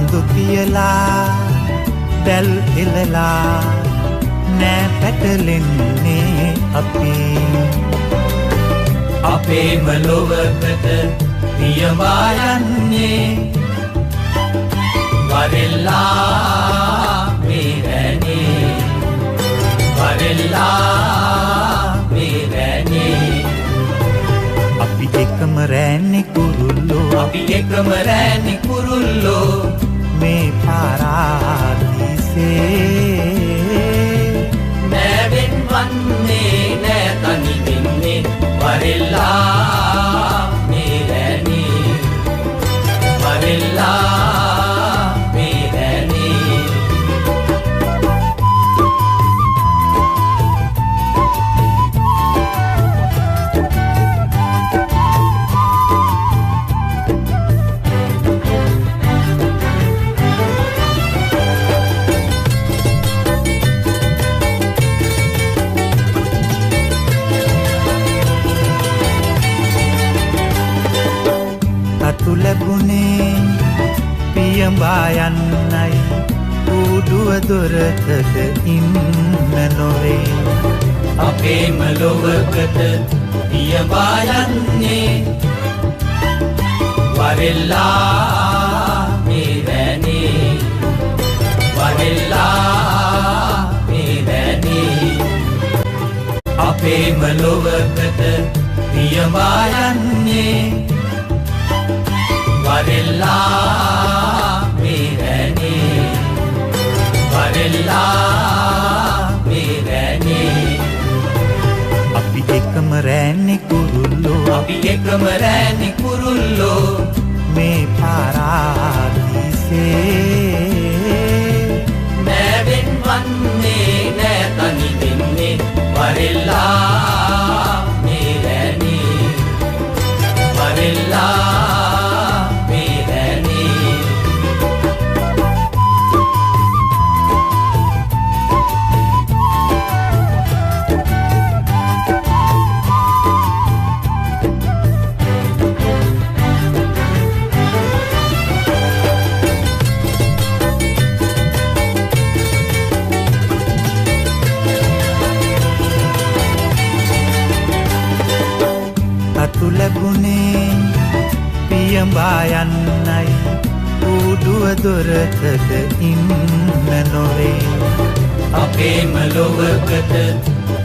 කඳු පියලා දැල් එලලා නෑ පැටලෙන්නේ අපි අපේම ලොවකට පියවා යන්නේ වරෙල්ලා මේ රැනේ වරෙල්ලා මේ රැනේ අපි එකම රැන්නේ කුරුල්ලෝ අපි එකම රැන්නේ කුරුල්ලෝ මේ පාරාදීසේ නෑවෙන් වන්නේ නෑ තනි වෙන්නේ වරෙල්ලා මේ රැනේ වරෙල්ලා මේ රැනේ රතු ලැබුණේ පියඹා යන්නයි ඌඩුව දොරකට ඉන්න නොවේ අපේම ලොවකට පියවා යන්නේ වරෙල්ලා මේ රැනේ වරෙල්ලා මේ රැනේ අපේම ලොවකට පියවා යන්නේ වරෙල්ලා මේ රැනේ වරෙල්ලා මේ රැනේ අපි එකම රැන්නේ කුරුල්ලෝ අපි එකම රැන්නේ කුරුල්ලෝ මේ පාරාදීසේ නෑවෙන් වන්නේ නෑ තනි වෙන්නේ වරෙල්ලා මේ රැනේ වරෙල්ලා රතු ලැබුණේ පියඹා යන්නයි ඌඩුව දොරකට ඉන්න නොවේ අපේම ලොවකට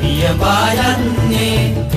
පියවා යන්නේ